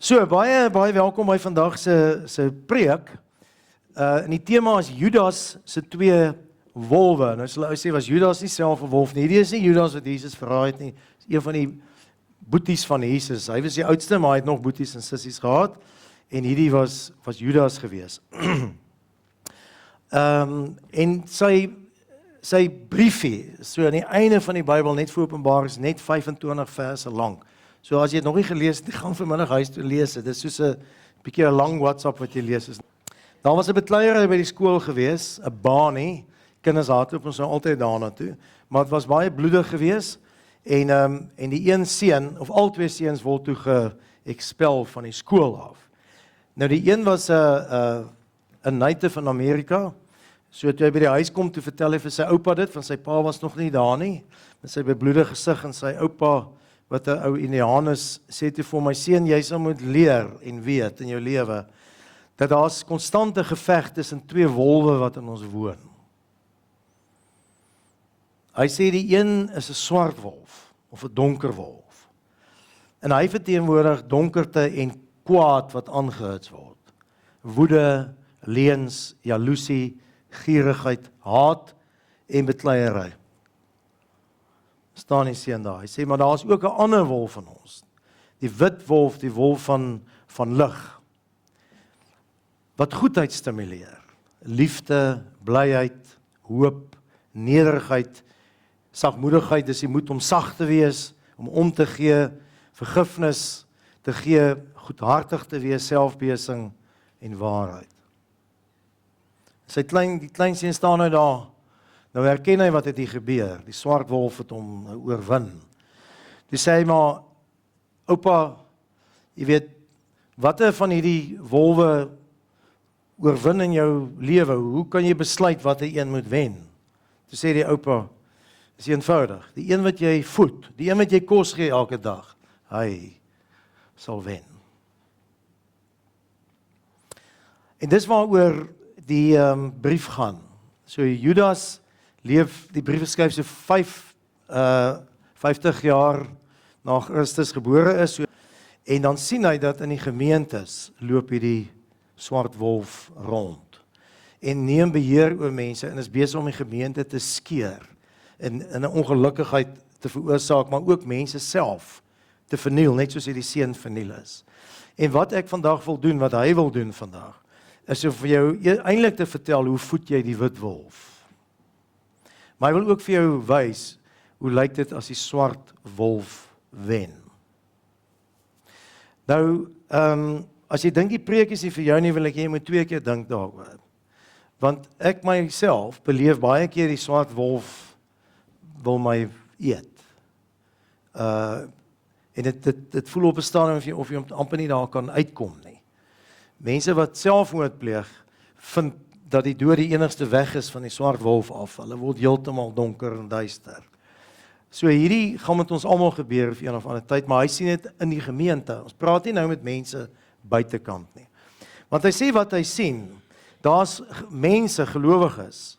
So, baie welkom by vandag se preek. En die tema is Judas se twee wolwe. Nou sal ou sê, was Judas nie self 'n wolf nie. Hierdie is nie Judas wat Jesus verraai het nie. Dis een van die boeties van Jesus. Hy was die oudste, maar hy het nog boeties en sissies gehad. En hierdie was Judas gewees. En sy briefie, so aan die einde van die Bybel, net voor Openbaring, is net 25 verse lank. So as jy het nog nie gelees het, gaan vanmiddag huis toe lees. Dit is soos 'n bietjie 'n lang WhatsApp wat jy lees. Daar was 'n betleierery by die skool gewees, 'n baanie. Kinders hardloop ons nou altyd daarna toe, maar dit was baie bloedig gewees. En die een seun, of al twee seuns word toe ge-expel van die skool af. Nou die een was 'n native van Amerika. So toe hy by die huis kom, toe vertel hy vir sy oupa dit, want sy pa was nog nie daar nie. Met sy bebloede gesig en sy oupa, wat 'n ou Indianus, sê toe vir my seun, jy sal moet leer en weet in jou lewe, dat daar's konstante geveg tussen twee wolwe wat in ons woon. Hy sê die een is 'n swart wolf, of 'n donker wolf. En hy verteenwoordig donkerte en kwaad wat aangehits word. Woede, leuns, jaloesie, gierigheid, haat en betleierery. Staan die seun daar. Hy sê, maar daar is ook 'n ander wolf van ons. Die wit wolf, die wolf van lig. Wat goedheid stimuleer. Liefde, blyheid, hoop, nederigheid, sagmoedigheid, dis die moed om sag te wees, om te gee, vergifnis te gee, goedhartig te wees, selfbeheersing en waarheid. Die klein seun staan nou daar. Nou herken hy wat het hier gebeur. Die swart wolf het hom oorwin. Toe sê hy maar, oupa, jy weet, watter van hierdie wolwe oorwin in jou lewe? Hoe kan jy besluit watter een moet wen? Toe sê die oupa, is eenvoudig. Die een wat jy voed, die een wat jy kos gee elke dag, hy sal wen. En dis waaroor die brief gaan. So Judas leef, die brief skryf so 50 jaar na Christus gebore is. En dan sien hy dat in die gemeentes loop hierdie swart wolf rond. En neem beheer oor mense en is besig om die gemeente te skeer. En 'n ongelukkigheid te veroorsaak, maar ook mense self te verniel, net soos hierdie seun verniel is. En wat ek vandag wil doen, wat hy wil doen vandag, is om vir jou eintlik te vertel, hoe voed jy die wit wolf? Maar hy wil ook vir jou wys, hoe lyk dit as die swart wolf wen? Nou, as jy dink die preek is nie vir jou nie, wil ek jy moet 2 keer dink daaroor. Want ek myself beleef baie keer die swart wolf wil my eet. En dit voel op 'n stadium of jy amper nie daar kan uitkom nie. Mense wat selfmoord pleeg, vind dat die dood die enigste weg is van die swart wolf af. Hulle word heeltemal donker en duister. So hierdie gaan met ons almal gebeur vir een of ander tyd, maar hy sien dit in die gemeente. Ons praat nie nou met mense buitekant nie. Want hy sê wat hy sien, daar's mense, gelowiges,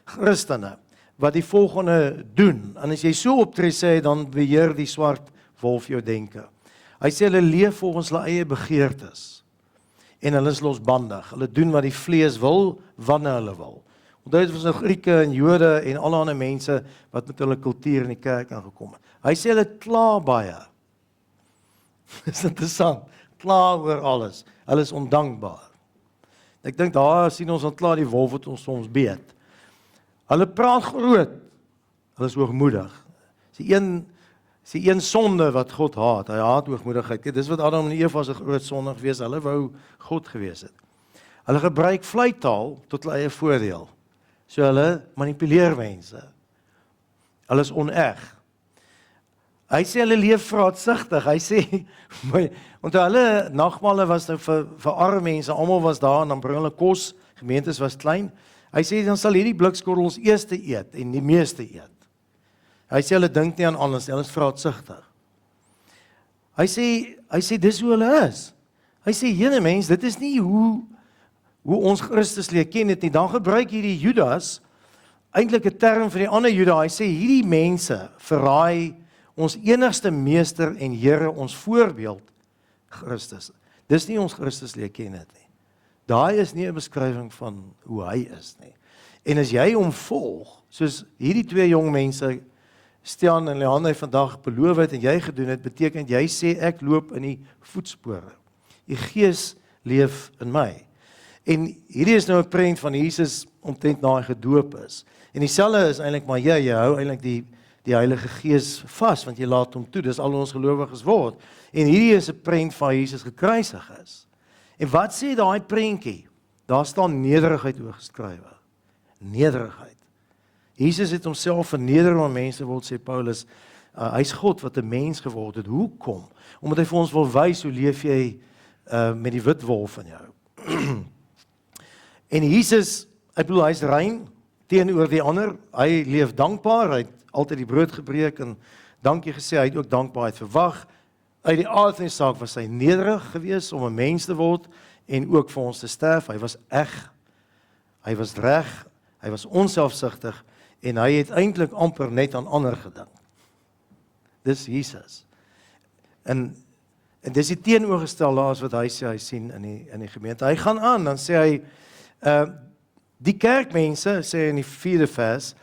Christene, wat die volgende doen. En as jy so optree, sê hy, dan beheer die swart wolf jou denke. Hy sê hulle leef volgens hulle eie begeertes. En hulle is losbandig. Hulle doen wat die vlees wil, wanneer hulle wil. Onthou dit was nou Grieke en Jode en alle ander mense wat met hulle kultuur in die kerk aangekom het. Hy sê hulle kla baie. Dis interessant. Kla oor alles. Hulle is ondankbaar. Ek dink daar sien ons ontklaar die wolf wat ons soms beet. Hulle praat groot. Hulle is hoogmoedig. Die een sonde wat God haat. Hy haat hoogmoedigheid. Dis wat Adam en Eva se groot sonde gewees. Hulle wou God gewees het. Hulle gebruik vleitaal tot hulle eie voordeel. So hulle manipuleer mense. Hulle is oneg. Hy sê hulle leef vraatsugtig. Hy sê, onthou hulle nagmale was nou vir arme mense, almal was daar en dan bring hulle kos, gemeentes was klein. Hy sê dan sal hierdie blikskorrels eerste eet en die meeste eet. Hy sê hulle dink nie aan anders, hulle is vraatsugtig. Hy sê dis hoe hulle is. Hy sê jene mens, dit is nie hoe ons Christus leer ken het nie. Dan gebruik hierdie Judas eintlik 'n term vir die ander Juda. Hy sê hierdie mense verraai ons enigste meester en Here, ons voorbeeld, Christus. Dis nie ons Christus leer ken dit nie. Daai is nie 'n beskrywing van hoe hy is nie. En as jy hom volg, soos hierdie twee jong mense, Stian en Leanne vandag beloof het en jy gedoen het, beteken jy sê ek loop in die voetspore. Die Gees leef in my. En hierdie is nou 'n prent van Jesus omtrent na hy gedoop is. En dieselfde is eintlik maar jy hou eintlik die Heilige Gees vas, want jy laat hom toe, dis al ons gelowiges word. En hierdie is 'n prent van Jesus gekruisig is. En wat sê daai prentjie? Daar staan nederigheid oor geskrywe. Nederigheid. Jesus het homself verneder om mense wil, sê Paulus, hy's God wat 'n mens geword het. Hoekom? Omdat hy vir ons wil wys hoe leef jy met die wit wolf in jou. En Jesus, ek bedoel, hy's rein teenoor die ander, hy leef dankbaar, hy het altyd die brood gebreek en dankie gesê, hy het ook dankbaarheid verwag. Uit die aard van die saak was hy nederig geweest om 'n mens te word en ook vir ons te sterf. Hy was eg, hy was reg, hy was onselfsugtig en hy het eintlik amper net aan ander gedink. Dis Jesus. En dis die teenoorgestelde as wat hy sê hy sien in die gemeente. Hy gaan aan, dan sê hy, die kerkmense, sê in die 4de vers,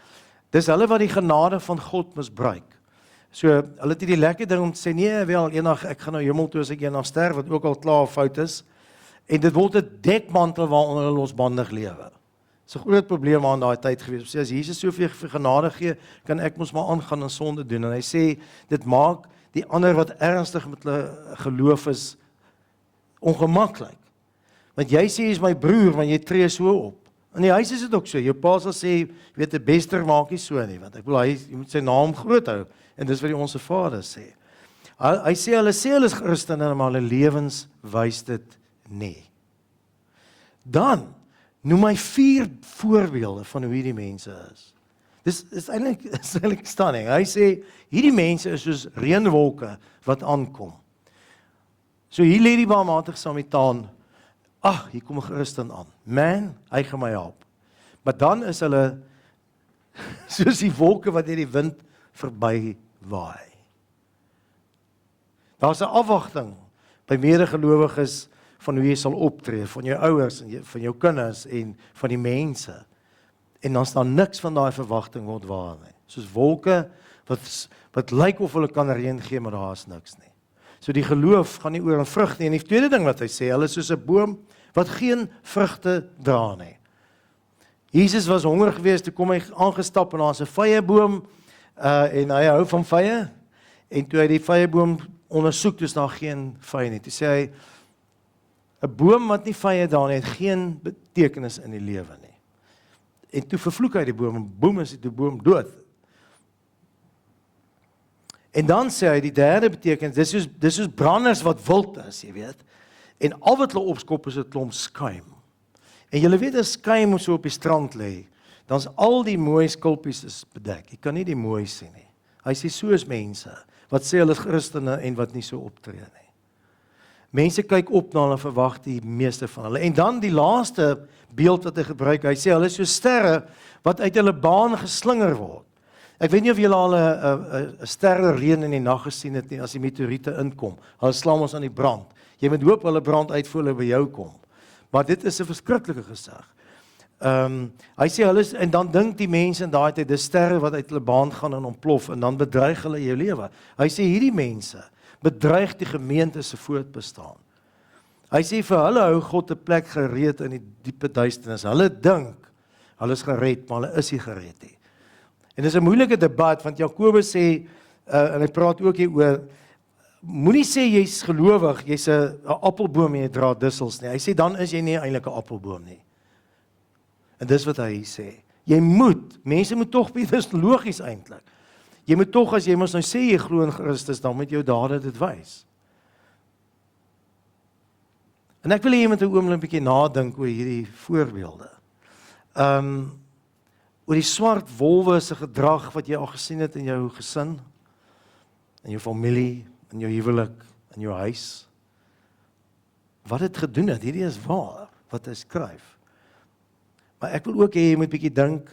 dis hulle wat die genade van God misbruik. So, hulle het die lekker ding om te sê, nee, wel, eendag, ek gaan nou hemel toe as ek eendag sterf, wat ook al klaar fout is, en dit word 'n dekmantel waaronder hulle losbandig lewe. Dis 'n groot probleem aan daai tyd gewees. Sê as Jesus soveel genade gee, kan ek mos maar aangaan en sonde doen. En hy sê dit maak die ander wat ernstig met hulle geloof is ongemaklik. Want jy sê jy's my broer, want jy tree so op. In die huis is dit ook so. Jou pa sal sê, weet 'n bester maak nie so nie, want ek bedoel jy moet sy naam groot hou en dis wat die onsse Vader sê. Hy sê hulle is Christene, maar hulle lewens wys dit nie. Dan noem hy 4 voorbeelde van hoe hierdie mense is. Dis eintlik stunning. Hy sê, hierdie mense is soos reënwolke wat aankom. So hier lê die barmhartige Samaritaan, hier kom 'n Christen aan. Man, hy gaan my help. Maar dan is hulle soos die wolke wat deur die wind verby waai. Daar's 'n afwagting by medegelowiges van hoe jy sal optree, van jou ouers en van jou kinders en van die mense. En dan staan niks van daai verwagting word waar nie. Soos wolke wat lyk of hulle kan reën gee, maar daar is niks nie. So die geloof gaan nie oor 'n vrug nie. En die tweede ding wat hy sê, hulle is soos 'n boom wat geen vrugte dra nie. Jesus was honger geweest, toe kom hy aangestap en daar's 'n vyeboom en hy hou van vye. En toe hy die vyeboom ondersoek, is daar geen vye nie. Toe sê hy, 'n boom wat nie vye dra nie, het geen betekenis in die lewe nie. En toe vervloek hy die boom, en boom is die boom dood. En dan sê hy, die derde betekenis, dis soos branders wat wild is, jy weet. En al wat hulle opskop is 'n klomp skuim. En julle weet as skuim so op die strand lê, dan's al die mooi skulpies is bedek. Jy kan nie die mooi sien nie. Hy sê soos mense wat sê hulle is Christene en wat nie so optree nie. Mense kyk op na hulle, verwag die meeste van hulle. En dan die laaste beeld wat hy gebruik, hy sê hulle is so sterre wat uit hulle baan geslinger word. Ek weet nie of julle al 'n sterrereën in die nag gesien het nie, as die meteoriete inkom. Hulle slaan ons aan die brand. Jy moet hoop hulle brand uit voor hulle by jou kom. Maar dit is 'n verskriklike gesig. Hy sê hulle en dan dink die mense in daai tyd, dis sterre wat uit hulle baan gaan en ontplof en dan bedreig hulle jou lewe. Hy sê hierdie mense bedreig die gemeente se voortbestaan. Hy sê vir hulle hou God 'n plek gereed in die diepe duisternis. Hulle dink hulle is gered, maar hulle is nie gered nie. En dis 'n moeilike debat, want Jakobus sê, en hy praat ook hier oor, moenie sê jy's gelowig, jy's 'n appelboom en jy dra dussels nie. Hy sê dan is jy nie eintlik 'n appelboom nie. En dis wat hy sê. Mense moet tog, dis logies eintlik. Jy moet tog, as jy mos nou sê jy glo in Christus, dan moet jou dade dit wys. En ek wil hê jy moet 'n oomblik 'n bietjie nadink oor hierdie voorbeelde. Oor die swart wolwe se gedrag wat jy al gesien het in jou gesin, in jou familie, in jou huwelik, in jou huis. Wat het gedoen het, hierdie is waar, wat hy skryf. Maar ek wil ook hê jy moet bietjie dink,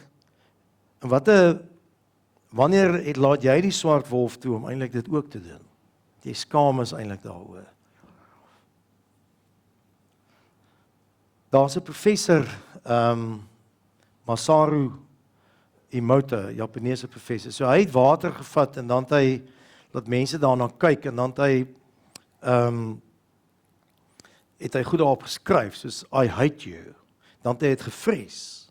wanneer laat jy die swart wolf toe om eintlik dit ook te doen? Jy skaam is eintlik daaroor. Daar's 'n professor, Masaru Emoto, Japaneese professor. So hy het water gevat en dan het hy laat mense daarna kyk en dan het hy goed daarop geskryf, soos I hate you. Dan het hy het gevries.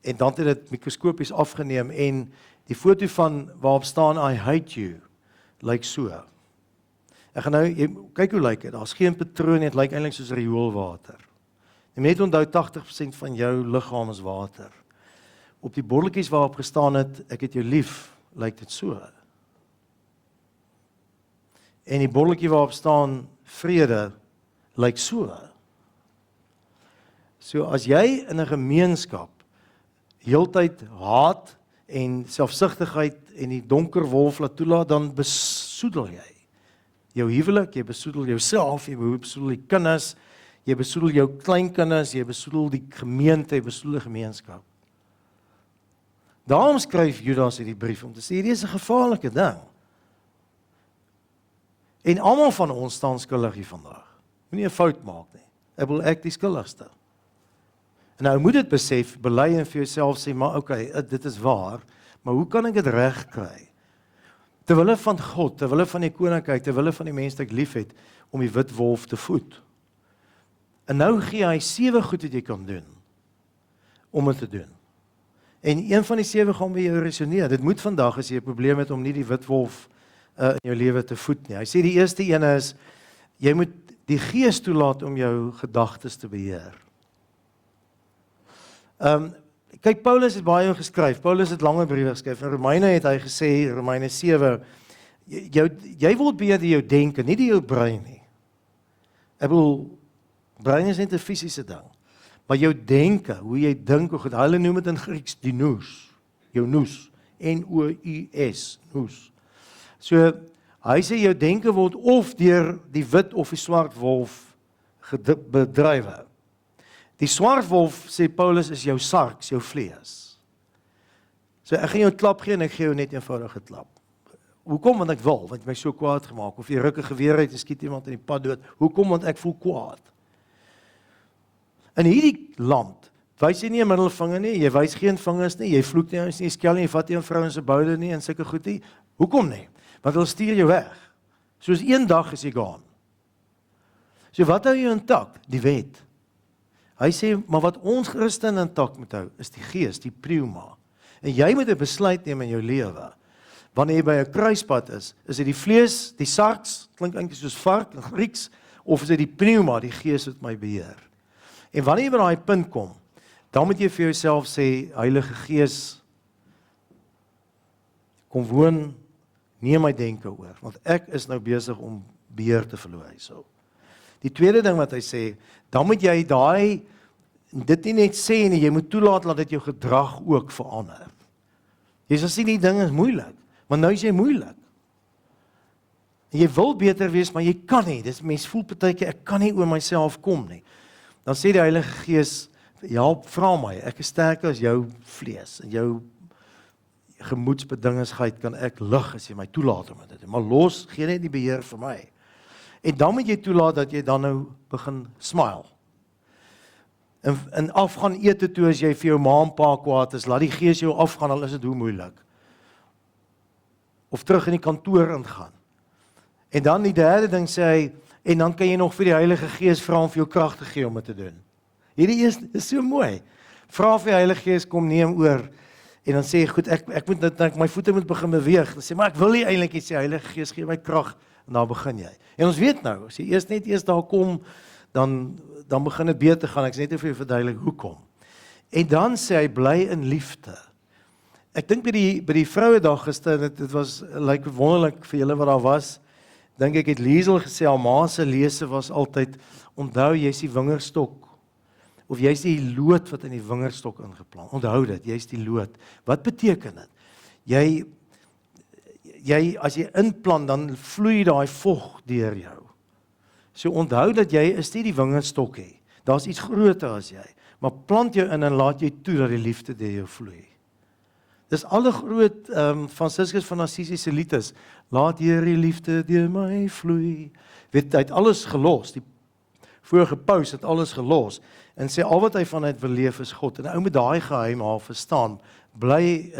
En dan het hy dit mikroskopies afgeneem en die foto van waarop staan I hate you, lyk so. Ek gaan nou, kyk hoe lyk dit, daar's geen patroon, dit lyk eintlik soos rioolwater. Jy moet net onthou 80% van jou liggaam is water. Op die bordjies waarop gestaan het, ek het jou lief, lyk dit so. En die bordjie waarop staan vrede, lyk so. So as jy in 'n gemeenskap heeltyd haat en selfsugtigheid en die donker wolf laat toelaat, dan besoedel jy jou huwelik, jy besoedel jouself, jy besoedel die kinders, jy besoedel jou kleinkinders, jy besoedel die gemeente, jy besoedel die gemeenskap. Daarom skryf Judas hierdie brief om te sê, hierdie is 'n gevaarlike ding. En almal van ons staan skuldig hier vandag. Moenie 'n fout maak nie. Ek die skuldigste. En nou moet dit besef, bely en vir jouself sê, maar okay, dit is waar, maar hoe kan ek dit reg kry? Terwille van God, terwille van die koninkryk, terwille van die mense wat ek liefhet, om die wit wolf te voed. En nou gee hy 7 goed wat jy kan doen, om dit te doen. En een van die 7 gaan by jou resoneer. Dit moet vandag, as jy 'n probleem het om nie die wit wolf in jou lewe te voed nie. Hy sê die eerste een is, jy moet die Gees toelaat om jou gedagtes te beheer. Kyk, Paulus het baie geskryf. Paulus het lange briewe geskryf. In Romeine het hy gesê, Romeine 7, jy word beheer deur jou denke, nie deur jou brein nie. Ek bedoel, brein is net 'n fisiese ding. Maar jou denke, hoe jy dink, hulle noem dit in Grieks die nous, jou nous, N-O-U-S, nous. So, hy sê jou denke word of deur die wit of die swart wolf bedrywe. Die swart wolf, sê Paulus, is jou sarks, jou vlees. So ek gaan jou 'n klap gee en ek gee jou net 'n eenvoudige klap. Hoekom? Want ek wil, want jy my so kwaad gemaak, of jy ruk 'n geweer uit en skiet iemand in die pad dood. Hoekom? Want ek voel kwaad. In hierdie land, wys jy nie 'n middelvinger nie, jy wys geen vingers nie, jy vloek nie, jy skel nie, jy vat nie 'n vrou in sy boude nie, en sulke goed nie. Hoekom nie? Want hulle stuur jou weg. Soos een dag is jy gaan. So wat hou jy intak? Die wet. Hy sê, maar wat ons Christen intak moet hou, is die Gees, die pneuma. En jy moet 'n besluit neem in jou lewe. Wanneer jy by 'n kruispunt is dit die vlees, die sarks, klink eintlik soos vark in Grieks, of is dit die pneuma, die Gees wat my beheer? En wanneer jy by daai punt kom, dan moet jy vir jouself sê, Heilige Gees, kom woon, neem my denke oor, want ek is nou besig om beheer te verloor hierso. Die tweede ding wat hy sê, dan moet jy dit nie net sê nie, jy moet toelaat dat dit jou gedrag ook verander. Jy sal sien die ding is moeilik, maar nou is jy moeilik. En jy wil beter wees, maar jy kan nie. Dis mens voel partykeer ek kan nie oor myself kom nie. Dan sê die Heilige Gees, help, vra my, ek is sterker as jou vlees en jou gemoedsbedingendheid kan ek lig as jy my toelaat om dit. Maar los, gee net die beheer vir my. En dan moet jy toelaat dat jy dan nou begin smile. En afgaan ete toe as jy vir jou ma en pa kwaad is, laat die Gees jou afgaan, al is dit hoe moeilik. Of terug in die kantoor ingaan. En dan die derde ding sê hy, en dan kan jy nog vir die Heilige Gees vra om vir jou krag te gee om dit te doen. Hierdie is so mooi. Vra vir die Heilige Gees, kom neem oor, en dan sê jy, goed, ek moet net, my voete moet begin beweeg. Dan sê, maar ek wil nie eintlik iets sê, Heilige Gees, gee my krag, en dan begin jy. En ons weet nou, as jy eers daar kom, dan begin dit beter gaan, ek is net vir jou verduidelik hoekom. En dan sê hy, bly in liefde. Ek dink by die vrouedag gister, dit was like wonderlik vir julle wat daar was, dink ek het Liesel gesê, haar ma se lese was altyd, onthou jy is die wingerdstok, of jy is die lood wat in die wingerdstok ingeplant, onthou dit, jy is die lood. Wat beteken dit? As jy inplant, dan vloei daai vog deur jou. So onthou dat jy is nie die wingerdstok hê, daar's iets groter as jy, maar plant jou in en laat jy toe dat die liefde deur jou vloei. Dis alle groot Franciscus van Assisi se lied is, laat Here die liefde deur my vloei. Weet, hy het alles gelos, die vorige paus het alles gelos en sê al wat hy vanuit wil leef is God. En ou met daai geheim al verstaan, bly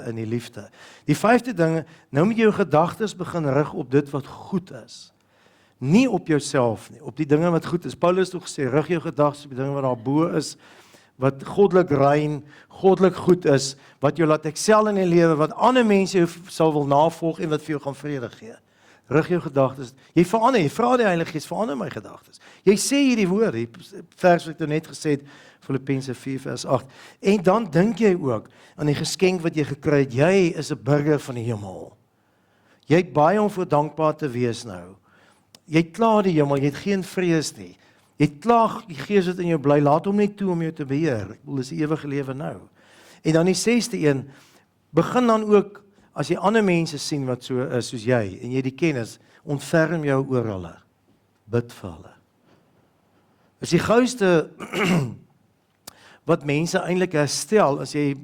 in die liefde. Die 5de ding, nou moet jy jou gedagtes begin rig op dit wat goed is. Nie op jouself nie, op die dinge wat goed is. Paulus het ook gesê, rig jou gedagtes op die dinge wat daar bo is, wat goddelik rein, goddelik goed is, wat jou laat excel in die lewe, wat ander mense jou sal wil navolg en wat vir jou gaan vrede gee. Rig jou gedagtes. Jy verander, jy vra die Heilige Gees, verander my gedagtes. Jy sê hierdie woord, die vers wat ek net gesê het, Filippense 4 vers 8. En dan dink jy ook aan die geskenk wat jy gekry het. Jy is 'n burger van die hemel. Jy het baie om voor dankbaar te wees nou. Jy het klaar die hemel, jy het geen vrees nie. Jy het klaar die Gees wat in jou bly, laat hom net toe om jou te beheer. Ek bedoel, dis die ewige lewe nou. En dan die 6de een, begin dan ook, as jy ander mense sien wat so is soos jy, en jy die kennis, ontferm jou oor hulle. Bid vir hulle. Dis die gouste wat mense eintlik herstel, as jy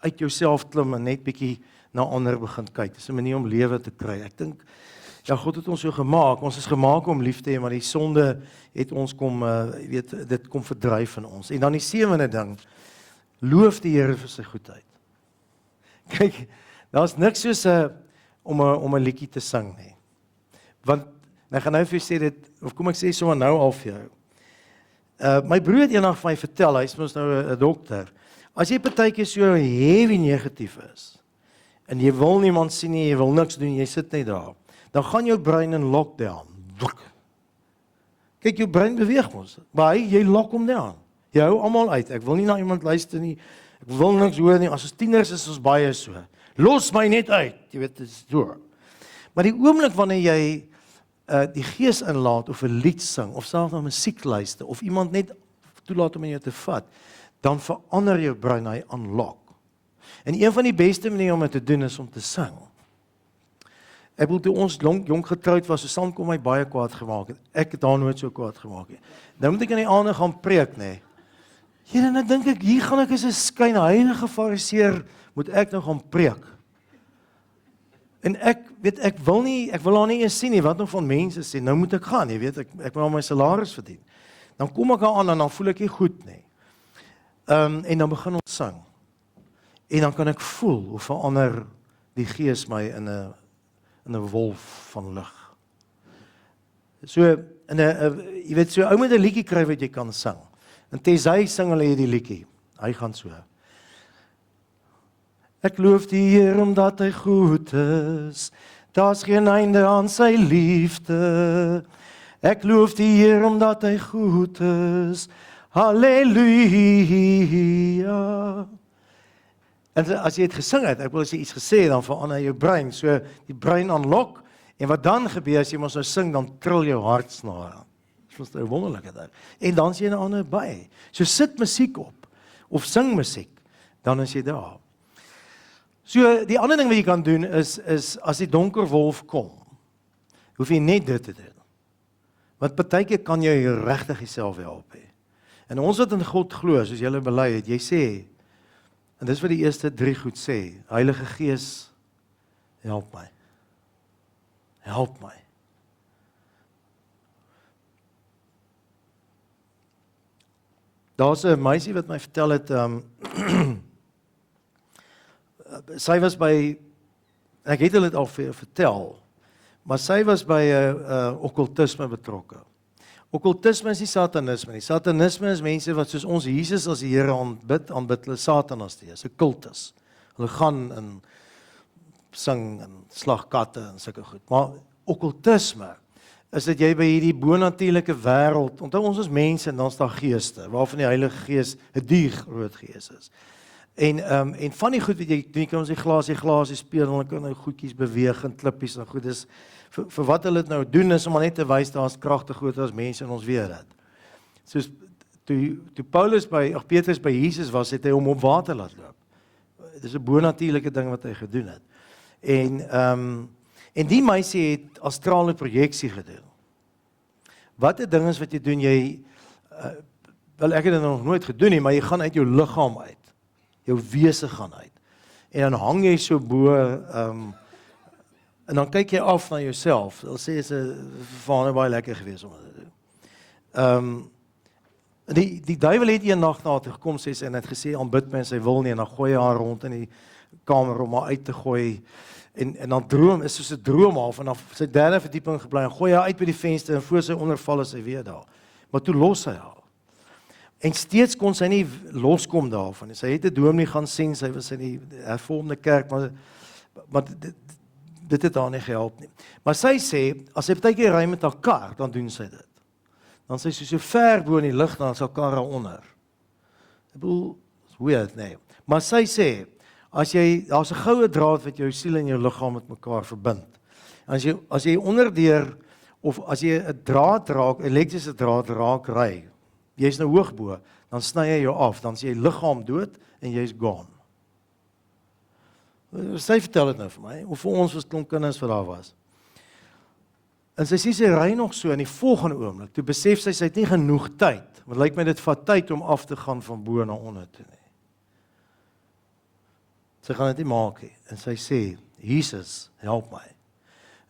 uit jouself klim en net bietjie na ander begin kyk. Dis 'n manier om lewe te kry. Ek dink, ja, God het ons so gemaak. Ons is gemaak om lief te hê, maar die sonde het ons kom, dit kom verdryf van ons. En dan die 7de ding, loof die Here vir sy goedheid. Kyk, daar's niks soos om 'n liedjie te sing nie. Want ek gaan nou vir jou sê dit, of kom ek sê sommer nou al vir jou. My broer het eendag vir my vertel, hy is mos nou 'n dokter. As jy partykeer so heavy negatief is en jy wil niemand sien nie, jy wil niks doen, jy sit net daar, dan gaan jou brein in lockdown. Kyk, jou brein beweeg mos, maar jy lock hom down. Jy hou almal uit. Ek wil nie na iemand luister nie. Ek wil niks hoor nie. As ons tieners is ons baie so. Los my net uit. Jy weet, dit is so. Maar die oomblik wanneer jy die Gees inlaat of 'n lied sing of selfs na musiek luister of iemand net toelaat om in jou te vat, dan verander jou brein, hy unlock. En een van die beste maniere om dit te doen is om te sing. Ek bedoel, toe ons jong getroud was, Susan kom my baie kwaad gemaak het. Ek het haar nooit so kwaad gemaak nie. Nou moet ek in die aande gaan preek, nê. Here, nou dink ek, hier gaan ek as 'n skynheilige fariseer, moet ek nou gaan preek. En ek wil haar nie eens sien nie, wat nog van mense sê, nou moet ek gaan, jy weet, ek wil my salaris verdien. Dan kom ek aan en dan voel ek nie goed nie. En dan begin ons sing. En dan kan ek voel hoe verander die Gees my in 'n wolf van lig. So, jy weet, so ou met 'n liedjie kry wat jy kan sing. En Tesai sing hulle hierdie liedjie. Hy gaan so. Ek loof die Here omdat hy goed is. Daar's geen einde aan sy liefde. Ek loof die Here omdat hy goed is. Halleluja. En as jy het gesing het, ek wil as jy iets gesê het, dan verander jou brein. So die brein unlock. En wat dan gebeur as jy mos nou sing, dan trill jou hartsnare. Dit is 'n wonderlike ding. En dan is jy 'n ander by. So sit musiek op of sing musiek, dan is jy daar. So die ander ding wat jy kan doen is as die donker wolf kom, hoef jy net dit te doen. Want partykeer kan jy regtig jouself help hê. En ons wat in God glo, soos julle bely het, jy sê, en dis wat die eerste 3 goed sê, Heilige Gees, help my. Help my. Daar's 'n meisie wat my vertel het, sy was by, ek het dit al vir jou vertel, maar sy was by okkultisme betrokke. Okkultisme is nie satanisme nie. Satanisme is mense wat soos ons Jesus as die Here aanbid hulle Satanas te is, 'n kultus. Hulle gaan en sing en slag katte en sulke goed. Maar okkultisme is dat jy by hierdie bonatuurlike wêreld, onthou ons is mense en dan's daar geeste, waarvan die Heilige Gees 'n dier groot gees is. En van die goed wat jy doen, kan ons die glasie speel, en hulle kan nou goedjies beweeg en klippies en goed, is vir wat hulle dit nou doen, is om net te wys, daar is kragte groter as mense en ons weet dit. Soos, toe Petrus by Jesus was, het hy hom op water laat loop. Dit is 'n bonatuurlike ding wat hy gedoen het. En die meisie het astrale projeksie gedoen. Wat 'n ding is wat jy doen, wel ek het dit nog nooit gedoen nie, maar jy gaan uit jou liggaam uit. Jou wese gaan uit. En dan hang jy so bo, en dan kyk jy af na jouself. Hulle sê is 'n baie lekker gewees om dit te doen. Die duiwel het een nag na toe gekom sê en het gesê aanbid my en sy wil nie en dan gooi hy haar rond in die kamer om haar uit te gooi en dan droom is soos 'n droom half en dan sy derde verdieping gebly en gooi haar uit by die venster en voor sy onderval is sy weer daar. Maar toe los hy haar. En steeds kon sy nie loskom daarvan. Sy het 'n dominee gaan sien, sy was in die hervormde kerk, maar dit het haar nie gehelp nie. Maar sy sê, as sy partykeer ry met haar kar, dan doen sy dit. Dan sê sy so ver bo in die lug, dan is haar kar onder. Ek bedoel, is weird, nee. Maar sy sê, daar's 'n goue draad wat jou siel en jou liggaam met mekaar verbind. As jy onderdeur, of as jy 'n draad raak, 'n elektriese draad raak ry, jy's nou hoog bo, dan sny jy jou af, dan is jy liggaam dood en jy's gone. Sy vertel dit nou vir my, of vir ons was klomp kinders wat daar was. En sy sê sy ry nog so in die volgende oomblik, toe besef sy het nie genoeg tyd, want lyk my dit vat tyd om af te gaan van bo na onder toe nie. Sy gaan dit nie maak nie, en sy sê, Jesus, help my.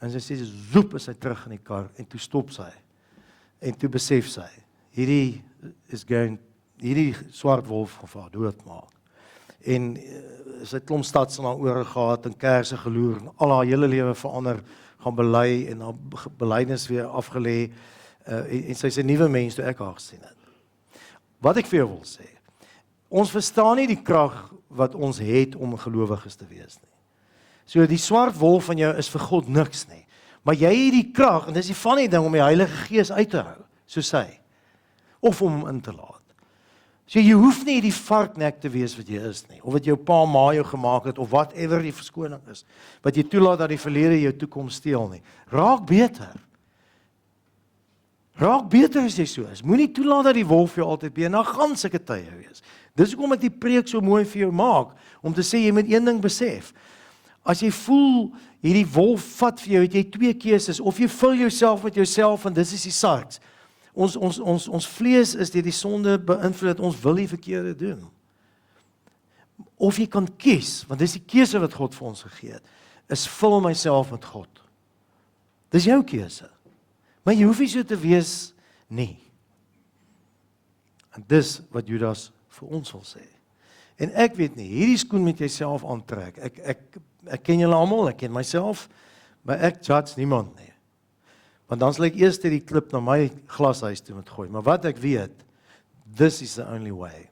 En sy sê, zoep is sy terug in die kar, en toe stop sy, en toe besef sy, hierdie swart wolf of haar doodmaak. En sy het klomp stads in haar ore gehad, en kerse geloer, en al haar hele lewe verander, gaan bely, en haar belydenis weer afgelê, en sy is 'n nuwe mens toe ek haar gesien het. Wat ek vir jou wil sê, ons verstaan nie die krag wat ons het om gelowiges te wees nie. So die swart wolf van jou is vir God niks nie. Maar jy het die krag, en dis die funny ding om die Heilige Gees uit te hou, soos hy, of om hom in te laat. So jy hoef nie die varknek te wees wat jy is nie, of wat jou pa en ma jou gemaak het, of whatever die verskoning is, wat jy toelaat dat die verlede jou toekoms steel nie. Raak beter. Raak beter as jy so is. Moenie toelaat dat die wolf jou altyd beheer, nou gaan sulke tye wees. Dis hoekom ek die preek so mooi vir jou maak, om te sê jy moet een ding besef. As jy voel, hierdie wolf vat vir jou, het jy twee keuses, of jy vul jouself met jouself, en dis is die sarks. Ons vlees is deur die sonde beïnvloed, dat ons wil die verkeerde doen. Of jy kan kies, want dis die keuse wat God vir ons gegee het, is vul myself met God. Dis jou keuse. Maar jy hoef nie so te wees nie. En dis wat Judas vir ons wil sê. En ek weet nie, hierdie skoen moet jy self aantrek. Ek ken julle almal, ek ken myself, maar ek judge niemand nie. Want dan sal ek eers die klip na my glashuis toe moet gooi. Maar wat ek weet, this is the only way.